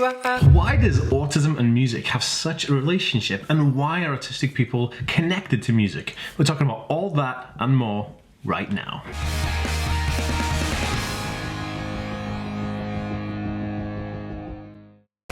Why does autism and music have such a relationship, and why are autistic people connected to music? We're talking about all that and more right now.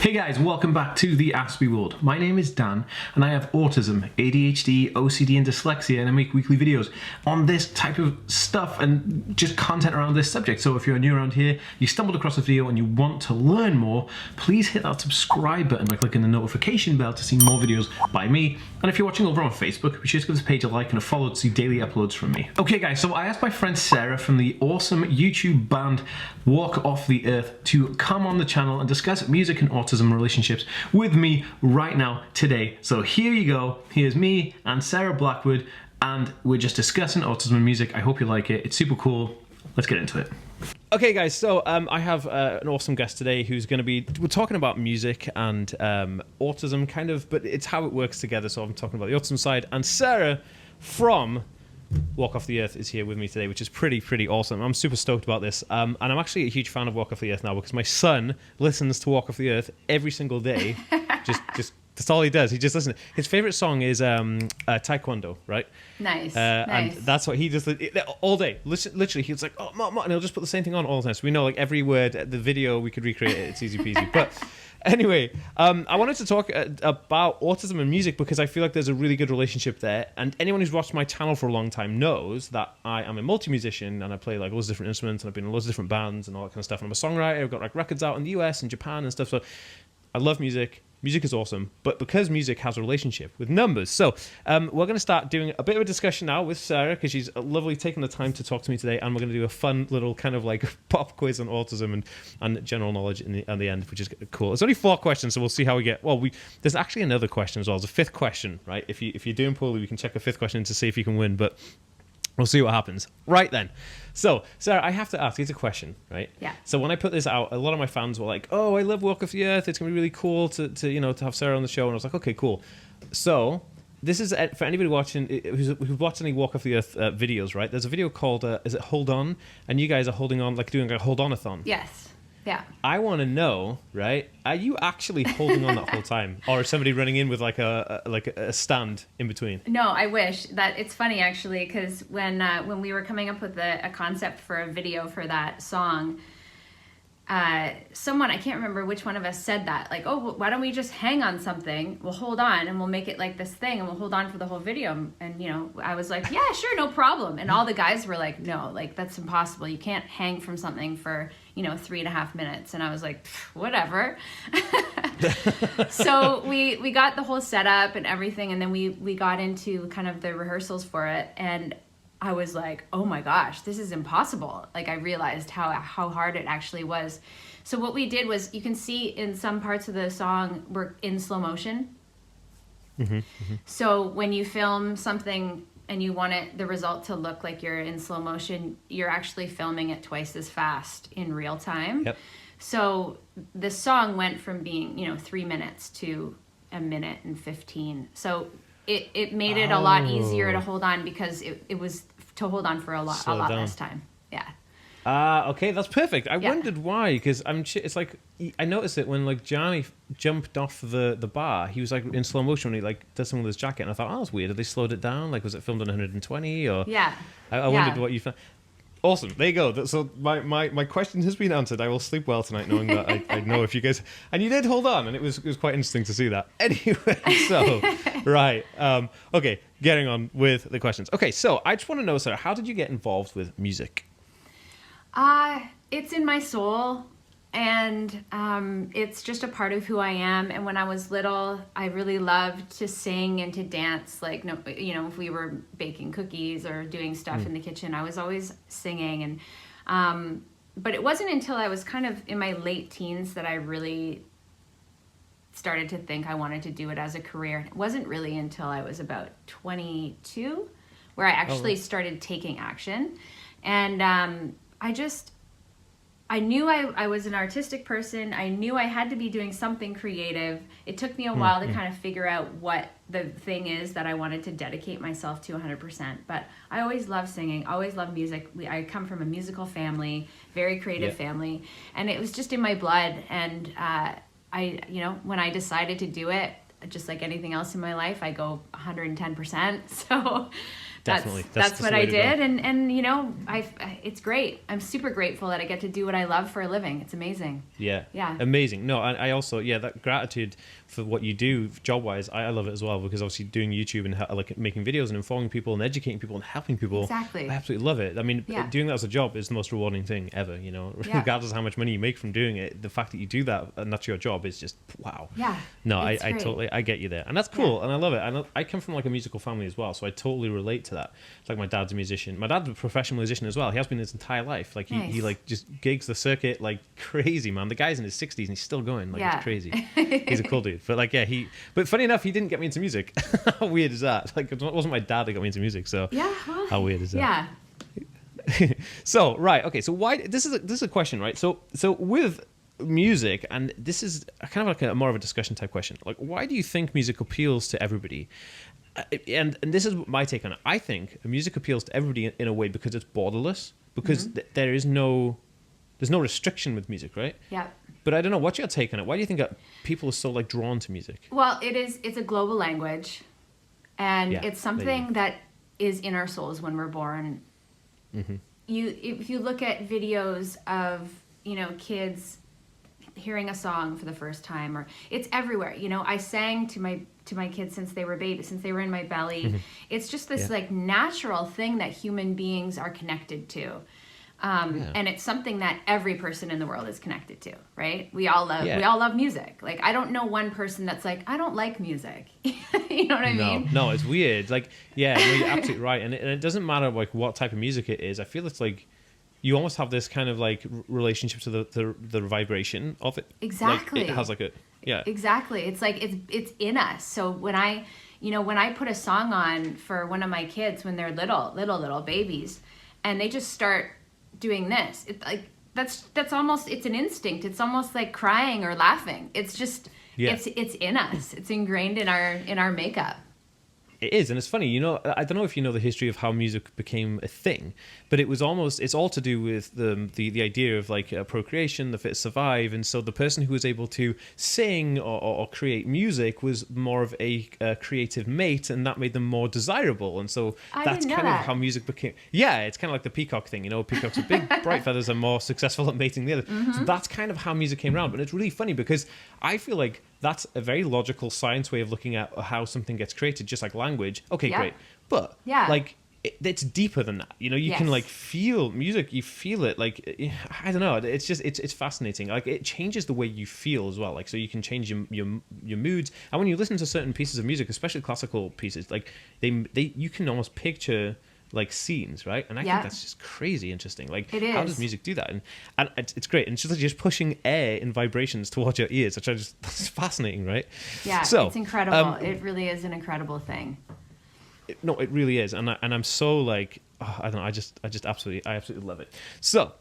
Hey guys, welcome back to the Aspie World. My name is Dan and I have autism, ADHD, OCD and dyslexia, and I make weekly videos on this type of stuff and just content around this subject. So if you're new around here, you stumbled across a video and you want to learn more, please hit that subscribe button by clicking the notification bell to see more videos by me. And if you're watching over on Facebook, be sure to give this page a like and a follow to see daily uploads from me. Okay guys, so I asked my friend Sarah from the awesome YouTube band Walk Off the Earth to come on the channel and discuss music and autism relationships with me right now today. So here you go. Here's me and Sarah Blackwood, and we're just discussing autism and music. I hope you like it. It's super cool. Let's get into it. Okay guys, so I have an awesome guest today who's going to be, we're talking about music and autism kind of, but it's how it works together. So I'm talking about the autism side, and Sarah from Walk Off the Earth is here with me today, which is pretty awesome. I'm super stoked about this, and I'm actually a huge fan of Walk Off the Earth now because my son listens to Walk Off the Earth every single day. just that's all he does. He just listens. His favorite song is Taekwondo, right? Nice. And that's what he just all day. Literally, he was like, "Oh, mom," and he'll just put the same thing on all the time. So we know like every word. The video we could recreate it. It's easy peasy. But anyway, I wanted to talk about autism and music because I feel like there's a really good relationship there. And anyone who's watched my channel for a long time knows that I am a multi-musician and I play like loads of different instruments and I've been in loads of different bands and all that kind of stuff. And I'm a songwriter. I've got like records out in the US and Japan and stuff. So I love music. Music is awesome, but because music has a relationship with numbers. So we're going to start doing a bit of a discussion now with Sarah because she's lovely taking the time to talk to me today, and we're going to do a fun little kind of like pop quiz on autism and general knowledge in the end, which is cool. It's only 4 questions, so we'll see how we get. Well, there's actually another question as well. There's a 5th question, right? If you're doing poorly, we can check a 5th question to see if you can win, but we'll see what happens. Right then. So, Sarah, I have to ask, it's a question, right? Yeah. So when I put this out, a lot of my fans were like, "Oh, I love Walk Off the Earth. It's going to be really cool to have Sarah on the show." And I was like, "Okay, cool." So this is for anybody watching who's watched any Walk Off the Earth videos, right? There's a video called, is it Hold On? And you guys are holding on, like doing a Hold On-a-thon. Yes. Yeah. I want to know, right? Are you actually holding on that whole time, or is somebody running in with like a stand in between? No, I wish that. It's funny actually because when we were coming up with a concept for a video for that song, someone, I can't remember which one of us said that, like, "Oh, why don't we just hang on something? We'll hold on and we'll make it like this thing and we'll hold on for the whole video." And I was like, "Yeah, sure, no problem." And all the guys were like, "No, like that's impossible. You can't hang from something for 3.5 minutes." And I was like, "Whatever." So we got the whole setup and everything, and then we got into kind of the rehearsals for it, and I was like, "Oh my gosh, this is impossible." Like I realized how hard it actually was. So what we did was, you can see in some parts of the song we're in slow motion. So when you film something and you want the result to look like you're in slow motion, you're actually filming it twice as fast in real time. Yep. So the song went from being 3 minutes to 1 minute and 15. So it made it a lot easier to hold on because it was to hold on for a lot less time. Yeah. Okay, that's perfect. I wondered why, because it's like I noticed it when like Johnny jumped off the bar. He was like in slow motion when he like does something with his jacket, and I thought, "Oh, that's weird. Have they slowed it down? Like, was it filmed on 120 or?" Yeah. I wondered what you found. Awesome. There you go. So my question has been answered. I will sleep well tonight knowing that I know if you guys... And you did hold on, and it was quite interesting to see that. Anyway, so... right. Okay, getting on with the questions. Okay, so I just want to know, Sarah, how did you get involved with music? It's in my soul, and it's just a part of who I am. And when I was little, I really loved to sing and to dance. Like, if we were baking cookies or doing stuff in the kitchen, I was always singing. And but it wasn't until I was kind of in my late teens that I really started to think I wanted to do it as a career. It wasn't really until I was about 22 where I actually started taking action. And I knew I was an artistic person. I knew I had to be doing something creative. It took me a while to kind of figure out what the thing is that I wanted to dedicate myself to 100%. But I always loved singing, always loved music. I come from a musical family, very creative family. And it was just in my blood. And when I decided to do it, just like anything else in my life, I go 110%. So Definitely. that's what the I way to go. did. And it's great. I'm super grateful that I get to do what I love for a living. It's amazing. Yeah. Yeah. Amazing. No, I also, that gratitude for what you do job wise, I love it as well, because obviously doing YouTube and like making videos and informing people and educating people and helping people. Exactly. I absolutely love it. I mean, Yeah. doing that as a job is the most rewarding thing ever, Yeah. regardless of how much money you make from doing it. The fact that you do that and that's your job is just wow. Yeah. No, I It's great. totally, I get you there. And that's cool. And I love it. And I come from like a musical family as well. So I totally relate to that. It's like my dad's a musician. My dad's a professional musician as well. He has been his entire life. Like he Nice. like just gigs the circuit like crazy, man. The guy's in his 60s and he's still going. Like it's crazy. He's a cool dude. But like, but funny enough, he didn't get me into music. How weird is that? Like it wasn't my dad that got me into music. So Yeah. Well, how weird is that? Yeah. So right, okay. So why this is a question, right? So with music, and this is kind of like a more of a discussion type question. Like, why do you think music appeals to everybody? And this is my take on it. I think music appeals to everybody in a way because it's borderless. Because there's no restriction with music, right? Yeah. But I don't know. What's your take on it? Why do you think that people are so like drawn to music? Well, it's a global language, and Yeah, it's there you something that is in our souls when we're born. Mm-hmm. If you look at videos of kids hearing a song for the first time, or it's everywhere. I sang to my kids since they were babies, since they were in my belly. It's just this like natural thing that human beings are connected to. And it's something that every person in the world is connected to, right? We all love music. Like, I don't know one person that's like, I don't like music. You know what I mean? No, it's weird. Like, no, you're absolutely right. And it doesn't matter like what type of music it is. I feel it's like you almost have this kind of like relationship to the vibration of it. Exactly. Like, it has like a Exactly. It's like it's in us. So when I put a song on for one of my kids when they're little babies, and they just start doing this, it's like that's almost, it's an instinct. It's almost like crying or laughing. It's just it's in us. It's ingrained in our makeup. It is, and it's funny, I don't know if you know the history of how music became a thing, but it's all to do with the idea of like procreation, the fittest survive, and so the person who was able to sing or create music was more of a creative mate, and that made them more desirable, and so that's kind of how music became. Yeah, it's kind of like the peacock thing, peacocks with big bright feathers are more successful at mating the other. So that's kind of how music came around, but it's really funny because I feel like that's a very logical science way of looking at how something gets created, just like language. Okay, great. But like it's deeper than that. You can like feel music, you feel it. Like, I don't know. It's just, it's fascinating. Like it changes the way you feel as well. Like, so you can change your moods. And when you listen to certain pieces of music, especially classical pieces, like you can almost picture like scenes, right? And I think that's just crazy interesting. Like, how does music do that? And it's great. And it's just pushing air and vibrations towards your ears, which that's fascinating, right? Yeah, so, it's incredible. It really is an incredible thing. No, it really is. And I'm so like, I don't know. I absolutely love it. So,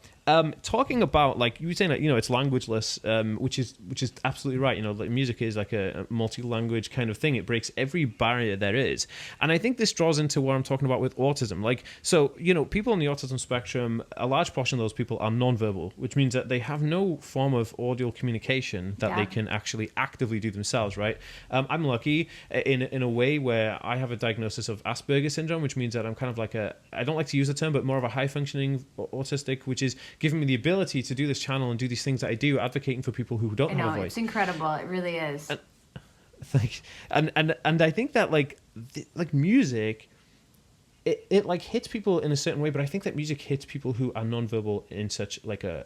talking about like you were saying that it's languageless, which is absolutely right. Like music is like a multi-language kind of thing. It breaks every barrier there is, and I think this draws into what I'm talking about with autism. Like, so people on the autism spectrum, a large portion of those people are nonverbal, which means that they have no form of audio communication that they can actually actively do themselves. Right? I'm lucky in a way where I have a diagnosis of Asperger's syndrome, which means that I'm kind of like I don't like to use the term, but more of a high functioning autistic, which is giving me the ability to do this channel and do these things that I do, advocating for people who don't have a voice. It's incredible. It really is. And I think that like music, it like hits people in a certain way, but I think that music hits people who are nonverbal in such like I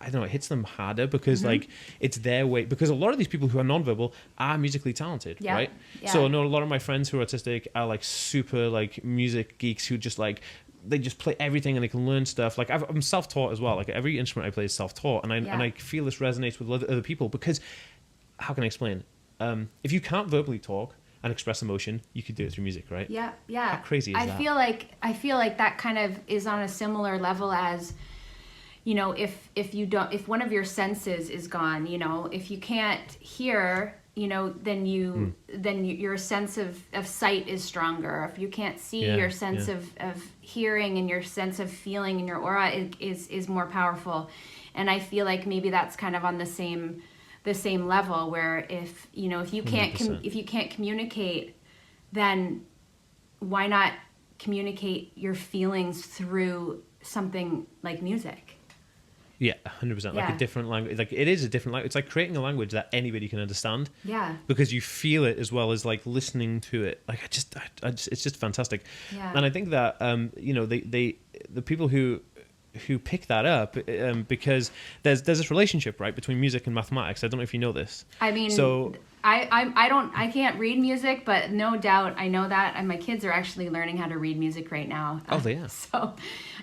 don't know, it hits them harder because like it's their way, because a lot of these people who are nonverbal are musically talented, right? Yeah. So I know a lot of my friends who are autistic are like super like music geeks who just like, they just play everything and they can learn stuff. Like I'm self-taught as well. Like every instrument I play is self-taught, and I feel this resonates with other people because, how can I explain? If you can't verbally talk and express emotion, you could do it through music, right? Yeah. How crazy is that? I feel like that kind of is on a similar level as, if one of your senses is gone, if you can't hear, then your sense of sight is stronger. If you can't see, your sense of hearing and your sense of feeling and your aura is more powerful. And I feel like maybe that's kind of on the same the same level, where if you can't 100%. if you can't communicate, then why not communicate your feelings through something like music? Yeah, 100%. Like Yeah. a different language. Like it is a different language. It's like creating a language that anybody can understand. Yeah. Because you feel it as well as like listening to it. Like it's just fantastic. Yeah. And I think that the people who pick that up because there's this relationship, right, between music and mathematics. I don't know if you know this. I mean, so I can't read music, but no doubt I know that, and my kids are actually learning how to read music right now. Oh, they are. So,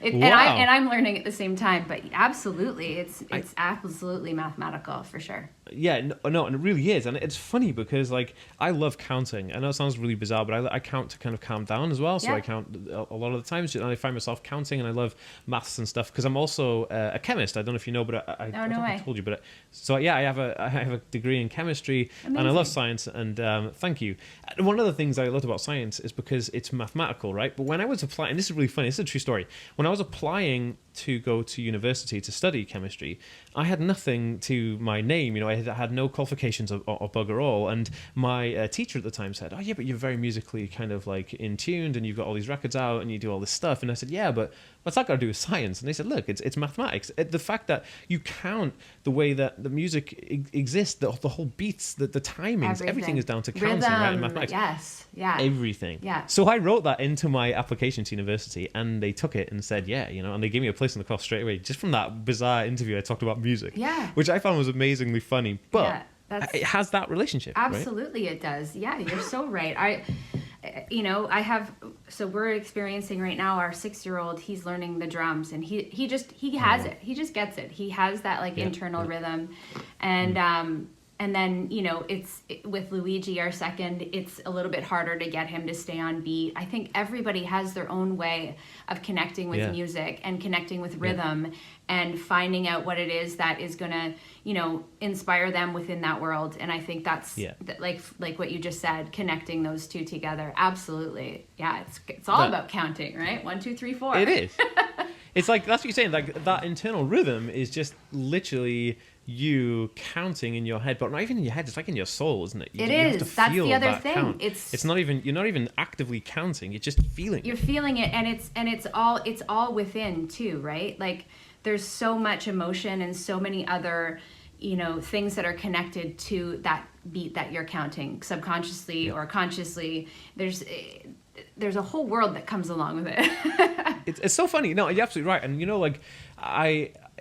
Wow. and I'm learning at the same time. But absolutely, it's absolutely mathematical for sure. Yeah, no, and it really is, and it's funny because like I love counting. I know it sounds really bizarre, but I count to kind of calm down as well. So Yeah. I count a lot of the times, and I find myself counting, and I love maths and stuff because I'm also a chemist. I don't know if you know, but I no don't think I way. told you, but so yeah, I have a degree in chemistry, and I Amazing. love science. And thank you. And one of the things I loved about science is because it's mathematical, right? But when I was applying, and this is really funny. This is a true story. When I was applying to go to university to study chemistry, I had nothing to my name. I had no qualifications or bugger all. And my teacher at the time said, "Oh yeah, but you're very musically kind of like in tuned, and you've got all these records out, and you do all this stuff." And I said, "Yeah, but what's that got to do with science?" And they said, "Look, it's mathematics. The fact that you count the way that the music exists, the whole beats, the timings, everything is down to counting, right? In mathematics, Yes. Yeah. everything. Yeah. So I wrote that into my application to university, and they took it and said, "Yeah, and they gave me a place in the course straight away, just from that bizarre interview I talked about music." Yeah. Which I found was amazingly funny, but Yeah, that's- it has that relationship, right? Absolutely, it does. Yeah, you're so right. We're experiencing right now our 6-year-old. He's learning the drums, and he has it. He just gets it. He has that internal rhythm, and then it's with Luigi, our second. It's a little bit harder to get him to stay on beat. I think everybody has their own way of connecting with music and connecting with rhythm and finding out what it is that is gonna inspire them within that world. And I think that's like what you just said, connecting those two together. Absolutely, yeah. It's all about counting, right? 1, 2, 3, 4. It is. It's like that's what you're saying. Like that internal rhythm is just literally you counting in your head, but not even in your head. It's like in your soul, isn't it? It is. That's the other thing. Count. It's not even. You're not even actively counting. You're just feeling. You're feeling it, and it's all within too, right? Like there's so much emotion and so many other things that are connected to that beat that you're counting subconsciously or consciously. There's a whole world that comes along with it. It's so funny. No, you're absolutely right. And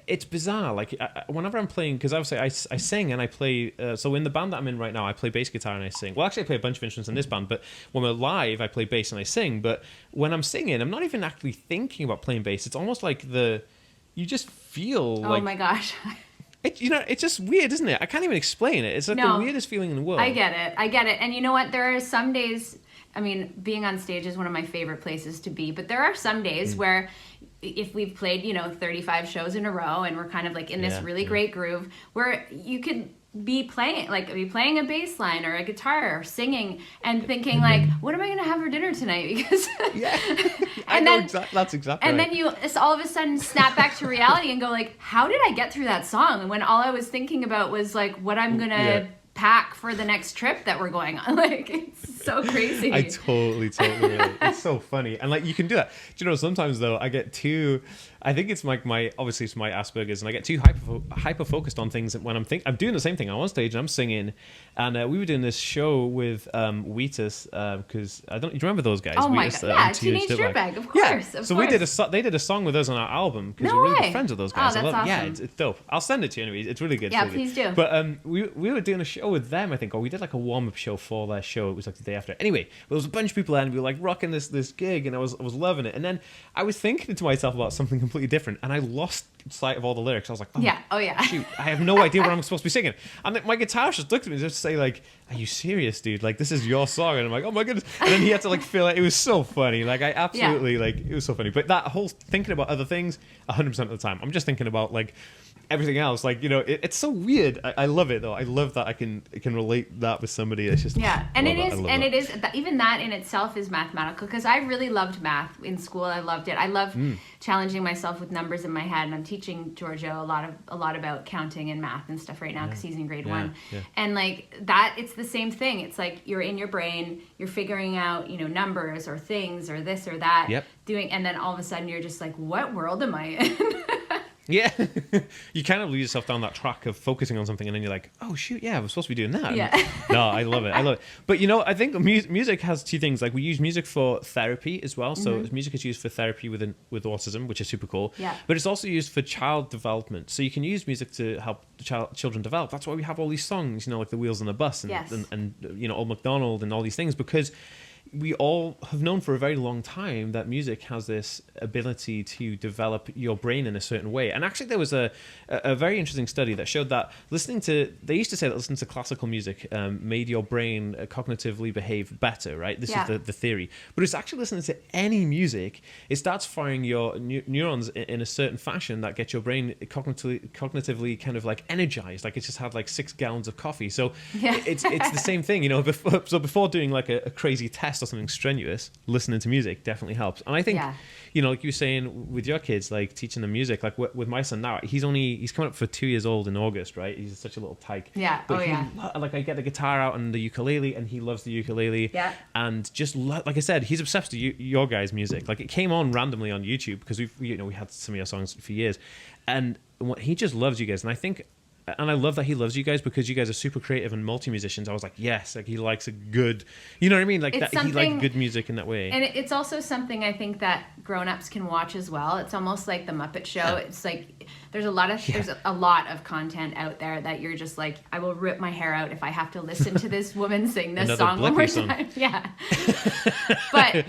it's bizarre. Like whenever I'm playing, because obviously I sing and I play. So in the band that I'm in right now, I play bass guitar and I sing. Well, actually, I play a bunch of instruments in this band, but when we're live, I play bass and I sing. But when I'm singing, I'm not even actually thinking about playing bass. It's almost like you just feel like. Oh my gosh. It's just weird, isn't it? I can't even explain it. It's like the weirdest feeling in the world. I get it. And you know what? There are some days. I mean, being on stage is one of my favorite places to be. But there are some days where, if we've played, 35 shows in a row, and we're kind of like in this really great groove, where you could be playing a bass line or a guitar or singing and thinking like, what am I going to have for dinner tonight? Because that's exactly. And right. then you all of a sudden snap back to reality and go like, how did I get through that song? When all I was thinking about was like what I'm gonna pack for the next trip that we're going on. Like, it's so crazy. I totally relate. It's so funny. And like, you can do that. Do sometimes though, I get too, I think it's like obviously it's my Asperger's, and I get too hyper focused on things when I'm doing the same thing. I'm on stage and I'm singing, and we were doing this show with Wheatus, because do you remember those guys? Oh my Wheatus, god, yeah, Teenage Dirtbag, of course. Yeah. So they did a song with us on our album because we're really good friends with those guys. Oh, that's awesome. Yeah, it's dope. I'll send it to you anyway. It's really good. Yeah, really please good. do. But we were doing a show with them, I think, or we did like a warm up show for their show. It was like the day after. Anyway, there was a bunch of people there, and we were like rocking this gig, and I was loving it. And then I was thinking to myself about something completely different, and I lost sight of all the lyrics. I was like, shoot, I have no idea what I'm supposed to be singing. And then my guitarist just looked at me and just say like, are you serious, dude? Like, this is your song. And I'm like, oh my goodness. And then he had to like feel it. It was so funny. Like, I absolutely like, it was so funny. But that whole thinking about other things 100% of the time, I'm just thinking about like everything else. Like, you know, it's so weird. I love it though. I love that I can relate that with somebody. It's just and it is even that in itself is mathematical, because I really loved math in school. I loved it. I love challenging myself with numbers in my head, and I'm teaching Giorgio a lot about counting and math and stuff right now because he's in grade 1. And like that, it's the same thing. It's like you're in your brain, you're figuring out, you know, numbers or things or this or that, doing, and then all of a sudden you're just like, what world am I in? Yeah, you kind of lose yourself down that track of focusing on something, and then you're like, "Oh shoot, yeah, we're supposed to be doing that." Yeah. No, I love it. But you know, I think music has two things. Like we use music for therapy as well. So music is used for therapy with autism, which is super cool. Yeah. But it's also used for child development. So you can use music to help children develop. That's why we have all these songs, you know, like The Wheels on the Bus and you know, Old MacDonald and all these things, because we all have known for a very long time that music has this ability to develop your brain in a certain way. And actually there was a very interesting study that showed that they used to say that listening to classical music made your brain cognitively behave better, right? This is the theory. But it's actually listening to any music, it starts firing your neurons in a certain fashion that gets your brain cognitively kind of like energized, like it's just had like 6 gallons of coffee. So it's the same thing, you know. Before doing like a crazy test or something strenuous, listening to music definitely helps. And I think, you know, like you were saying with your kids, like teaching them music, like with my son now, he's coming up for 2 years old in August, right? He's such a little tyke. But like I get the guitar out and the ukulele, and he loves the ukulele. And just like I said, he's obsessed with your guys' music. Like it came on randomly on YouTube because we had some of your songs for years, and he just loves you guys. And I think, and I love that he loves you guys because you guys are super creative and multi-musicians. I was like, yes, like he likes a good, you know what I mean? Like that, he likes good music in that way. And it's also something I think that grown-ups can watch as well. It's almost like the Muppet Show. It's like there's a lot of content out there that you're just like, I will rip my hair out if I have to listen to this woman sing this song one more time. But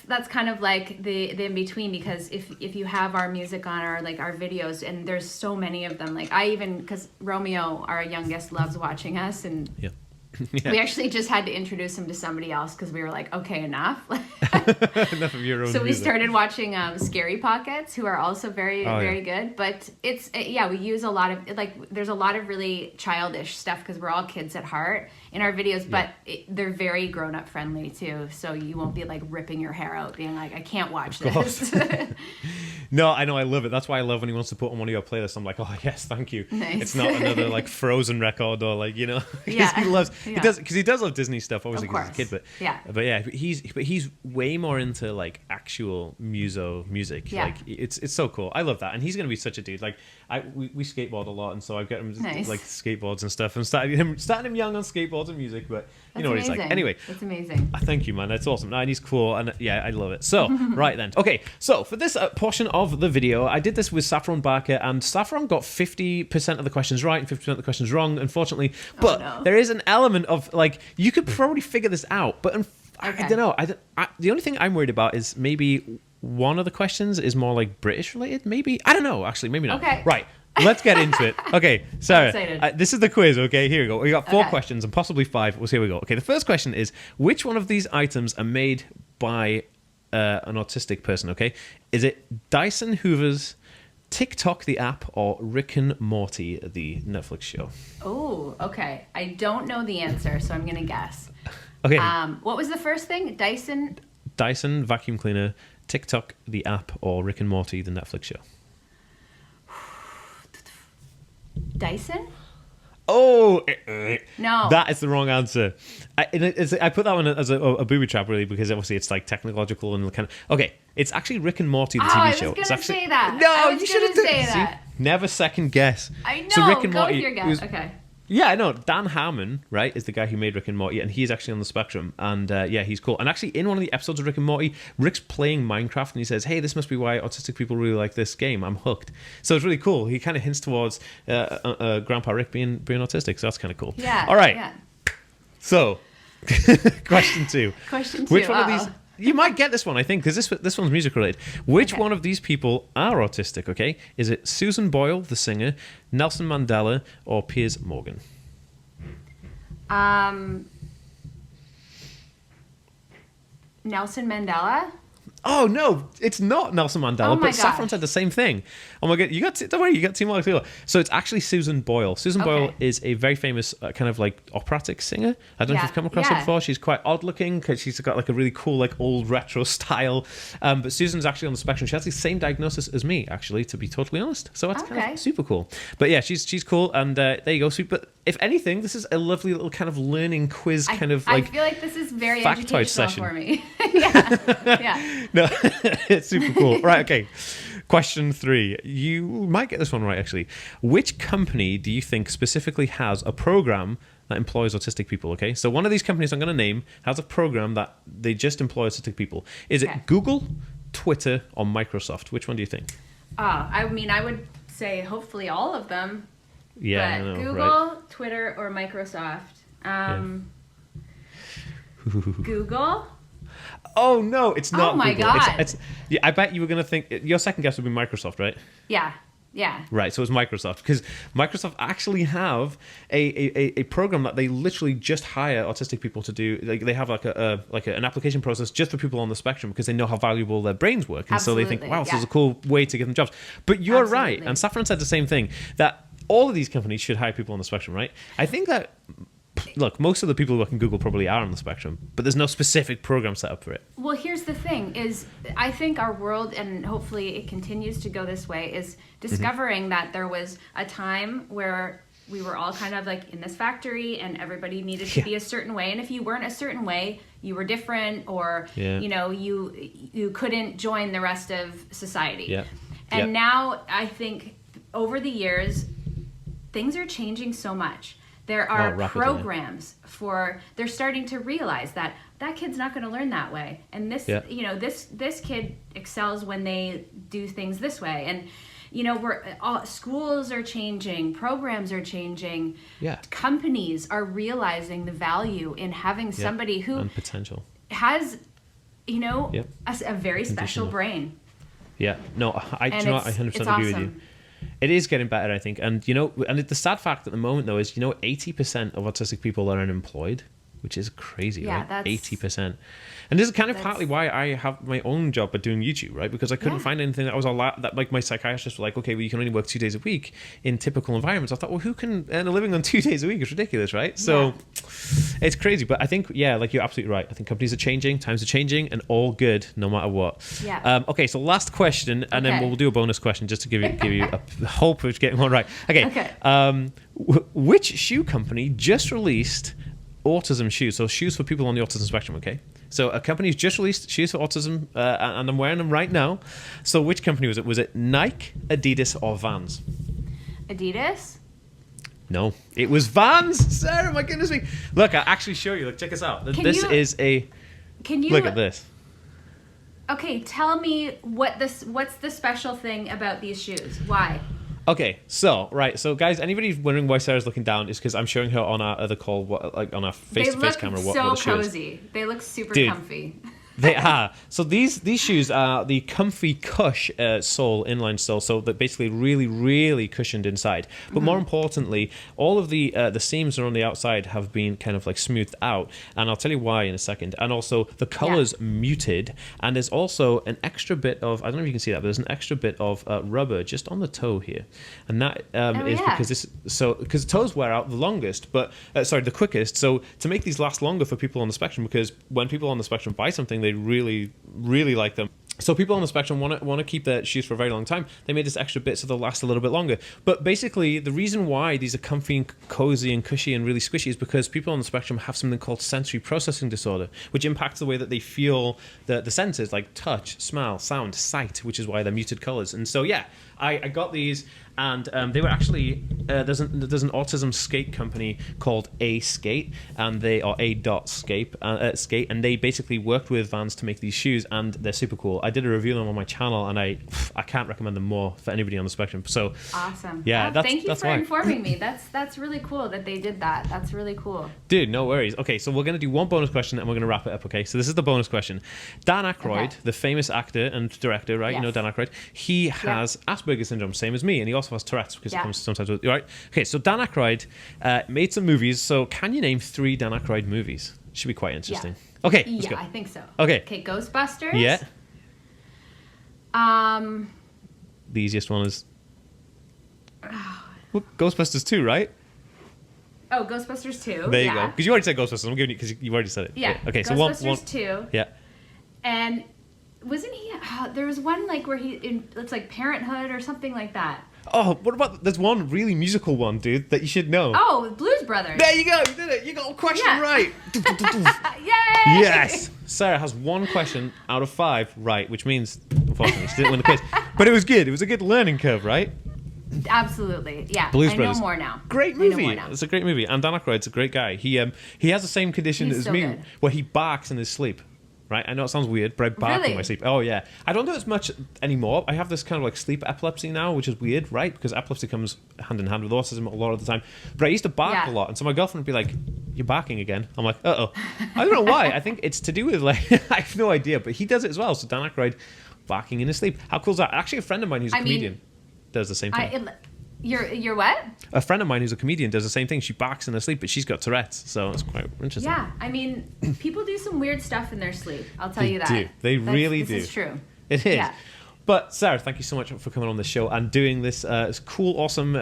that's kind of like the in between, because if you have our music on our videos, and there's so many of them, like because Romeo, our youngest, loves watching us, and we actually just had to introduce him to somebody else because we were like, okay, enough. Enough of your own So we music. started watching Scary Pockets, who are also very good. But it's we use a lot of there's a lot of really childish stuff because we're all kids at heart in our videos, but they're very grown up friendly too. So you won't be like ripping your hair out, being like, I can't watch this. No, I know, I love it. That's why I love when he wants to put on one of your playlists. I'm like, oh yes, thank you. Nice. It's not another like Frozen record or like, you know, because he does love Disney stuff, obviously because he's a kid, but he's way more into like actual muso music. Like it's so cool. I love that, and he's gonna be such a dude. Like we skateboard a lot, and so I get him like skateboards and stuff, and starting him young on skateboards and music. But you know what he's like. Anyway, that's amazing. Thank you, man. That's awesome. No, and he's cool, and I love it. So right then, okay. So for this portion of the video, I did this with Saffron Barker, and Saffron got 50% of the questions right and 50% of the questions wrong, unfortunately. But there is an element of like you could probably figure this out, but I don't know. The only thing I'm worried about is maybe one of the questions is more like British related. Maybe I don't know. Actually, maybe not. Okay. Right. Let's get into it. Okay, Sarah, this is the quiz, okay? Here we go. We got 4 questions and possibly 5. We'll see how we go. Okay, the first question is, which one of these items are made by an autistic person, okay? Is it Dyson Hoovers, TikTok the app, or Rick and Morty the Netflix show? Oh, okay. I don't know the answer, so I'm going to guess. Okay. What was the first thing? Dyson vacuum cleaner, TikTok the app, or Rick and Morty the Netflix show? Dyson? Oh, no. That is the wrong answer. I put that one as a booby trap, really, because obviously it's like technological and kind of... Okay, it's actually Rick and Morty, the TV show. I was going to say that. No, you shouldn't say that. See? Never second guess. I know, so Rick and go Morty, with your guess. Okay. Yeah, I know. Dan Harmon, right, is the guy who made Rick and Morty, and he's actually on the spectrum. And he's cool. And actually, in one of the episodes of Rick and Morty, Rick's playing Minecraft, and he says, "Hey, this must be why autistic people really like this game. I'm hooked." So it's really cool. He kind of hints towards Grandpa Rick being autistic, so that's kind of cool. Yeah. All right. Yeah. So, question 2. Which one of these? You might get this one, I think, because this one's music related. Which one of these people are autistic, okay? Is it Susan Boyle, the singer, Nelson Mandela, or Piers Morgan? Nelson Mandela? Oh no, it's not Nelson Mandela, Oh my but Saffron gosh. said the same thing. Oh my god, don't worry, you got two more people. So it's actually Susan Boyle. Susan Boyle is a very famous kind of like operatic singer. I don't know if you've come across her before. She's quite odd looking because she's got like a really cool like old retro style. But Susan's actually on the spectrum. She has the same diagnosis as me, actually, to be totally honest. So that's kind of super cool. But yeah, she's cool, and there you go. But if anything, this is a lovely little kind of learning quiz kind of like I feel like this is very factoid educational session for me. Yeah. No, it's super cool. Right, okay. Question 3. You might get this one right, actually. Which company do you think specifically has a program that employs autistic people? Okay, so one of these companies I'm going to name has a program that they just employ autistic people. Is it Google, Twitter, or Microsoft? Which one do you think? I mean, I would say hopefully all of them. Yeah, But I know, Google, right? Twitter, or Microsoft. Google. Oh no, it's not. Oh my Google. God. It's yeah, I bet you were going to think your second guess would be Microsoft, right? Yeah. Right, so it's Microsoft, because Microsoft actually have a program that they literally just hire autistic people to do. They have like an application process just for people on the spectrum, because they know how valuable their brains work, and so they think, wow, this is a cool way to give them jobs. But you're right, and Saffron said the same thing, that all of these companies should hire people on the spectrum, right? I think that, look, most of the people who work in Google probably are on the spectrum, but there's no specific program set up for it. Well, here's the thing is I think our world, and hopefully it continues to go this way, is discovering that there was a time where we were all kind of like in this factory and everybody needed to be a certain way. And if you weren't a certain way, you were different, or, you know, you couldn't join the rest of society. And now I think over the years, things are changing so much. There are programs they're starting to realize that kid's not going to learn that way. And this, you know, this kid excels when they do things this way. And, you know, schools are changing, programs are changing. Companies are realizing the value in having somebody who and potential has, you know, a very special brain. No, I 100% agree with you. It is getting better, I think. And, you know, and the sad fact at the moment, though, is, you know, 80% of autistic people are unemployed, which is crazy, right? 80%. And this is kind of partly why I have my own job at doing YouTube, right? Because I couldn't find anything that was that like my psychiatrist was like, okay, well, you can only work 2 days a week in typical environments. I thought, well, who can earn a living on 2 days a week? It's ridiculous, right? So it's crazy. But I think, like, you're absolutely right. I think companies are changing, times are changing, and all good no matter what. Okay, so last question, and then we'll do a bonus question just to give you a hope of getting one right. Okay. Which shoe company just released autism shoes? So shoes for people on the autism spectrum, okay? So a company's just released shoes for autism, and I'm wearing them right now. So which company was it? Was it Nike, Adidas, or Vans? Adidas? No, it was Vans. Sarah, my goodness me. Look, I'll actually show you. Look, check this out. Look at this. Okay, tell me what's the special thing about these shoes? Why? Okay, so guys, anybody wondering why Sarah's looking down is because I'm showing her on our other call, on our face-to-face camera, what the shoe is. They look so cozy. They look super comfy. They are. So these shoes are the Comfy Cush sole, inline sole, so they're basically really, really cushioned inside. But more importantly, all of the seams around the outside have been kind of like smoothed out, and I'll tell you why in a second. And also the color's muted, and there's also an extra bit of, I don't know if you can see that, but there's an extra bit of rubber just on the toe here, and that is because toes wear out the longest, but the quickest. So to make these last longer for people on the spectrum, because when people on the spectrum buy something, they really, really like them. So people on the spectrum want to keep their shoes for a very long time. They made this extra bit so they'll last a little bit longer. But basically, the reason why these are comfy and cozy and cushy and really squishy is because people on the spectrum have something called sensory processing disorder, which impacts the way that they feel the senses, like touch, smell, sound, sight, which is why they're muted colors. And so, I got these, and they were actually there's an autism skate company called A-Skate, and they are skate, and they basically worked with Vans to make these shoes, and they're super cool. I did a review of them on my channel, and I can't recommend them more for anybody on the spectrum. So awesome. Yeah, thank you for informing me. That's really cool that they did that. That's really cool. Dude, no worries. Okay, so we're gonna do one bonus question, and we're gonna wrap it up. Okay, so this is the bonus question. Dan Aykroyd, the famous actor and director, right? Yes. You know Dan Aykroyd. He has Asperger's syndrome, same as me, and he also has Tourette's because it comes sometimes with. Right? Okay, so Dan Aykroyd made some movies. So can you name 3 Dan Aykroyd movies? Should be quite interesting. Okay, let's go. I think so. Okay, Ghostbusters. Yeah. The easiest one is well, Ghostbusters 2, right? Oh, Ghostbusters 2. There you go. Because you already said Ghostbusters. I'm giving you because you've already said it. Yeah. Okay, so Ghostbusters 2. Yeah. And wasn't he? There was one like where it's like Parenthood or something like that. Oh, what about there's one really musical one, dude, that you should know. Oh, Blues Brothers. There you go. You did it. You got a question right. Yay! Yes. Sarah has 1 question out of 5 right, which means unfortunately she didn't win the quiz. But it was good. It was a good learning curve, right? Absolutely, yeah. Blues I Brothers. know more now. Great movie. It's a great movie. And Dan Aykroyd's a great guy. He has the same condition He's as so me, good. where he barks in his sleep. Right? I know it sounds weird, but I bark Really? in my sleep. Oh yeah. I don't do it as much anymore. I have this kind of like sleep epilepsy now, which is weird, right? Because epilepsy comes hand in hand with autism a lot of the time. But I used to bark a lot, and so my girlfriend would be like, "You're barking again." I'm like, "Uh-oh." I don't know why. I think it's to do with like I have no idea, but he does it as well. So Dan Aykroyd barking in his sleep. How cool is that? Actually, a friend of mine who's a comedian does the same thing. You're what? A friend of mine who's a comedian does the same thing. She barks in her sleep, but she's got Tourette's, so it's quite interesting. Yeah, I mean, people do some weird stuff in their sleep. I'll tell you that. They really do. This is true. It is. Yeah. But Sarah, thank you so much for coming on the show and doing this cool, awesome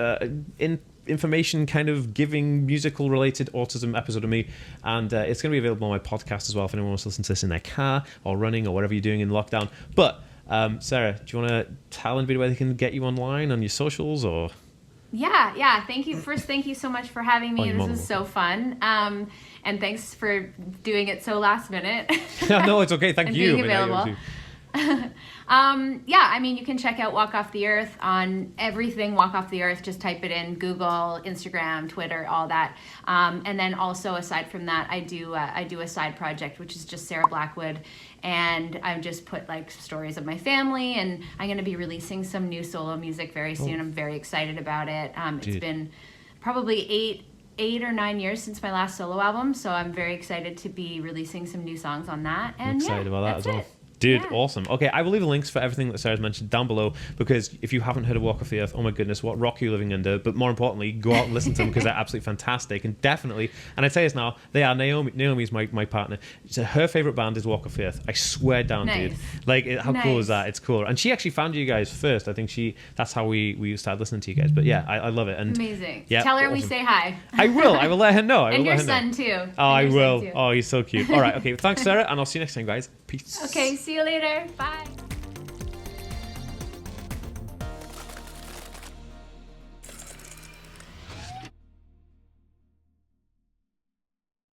information kind of giving musical related autism episode of me. And it's going to be available on my podcast as well if anyone wants to listen to this in their car or running or whatever you're doing in lockdown. But Sarah, do you want to tell anybody where they can get you online on your socials or... Yeah. Thank you. First, thank you so much for having me. This is so fun. And thanks for doing it so last minute. No, it's okay. Thank you. Being available. I mean, you can check out Walk Off the Earth on everything Walk Off the Earth. Just type it in Google, Instagram, Twitter, all that. And then also aside from that, I do a side project, which is just Sarah Blackwood. And I've just put like stories of my family, and I'm going to be releasing some new solo music very soon. I'm very excited about it. It's been probably 8 or 9 years since my last solo album, so I'm very excited to be releasing some new songs on that. And I'm excited about that that's as well. it. Dude, Yeah. awesome. Okay, I will leave the links for everything that Sarah's mentioned down below, because if you haven't heard of Walk Off the Earth, oh my goodness, what rock are you living under? But more importantly, go out and listen to them because they're absolutely fantastic. And definitely, and I tell you this now, they are Naomi's my partner. So her favorite band is Walk Off the Earth. I swear down, dude. Like, how cool is that? It's cool. And she actually found you guys first. I think that's how we started listening to you guys. But yeah, I love it. And amazing. Yeah, Tell her awesome. we say hi. I will let her know. And your son too. Oh, I will. Oh, he's so cute. All right, okay. Thanks, Sarah, and I'll see you next time, guys. Peace. Okay, see you later. Bye.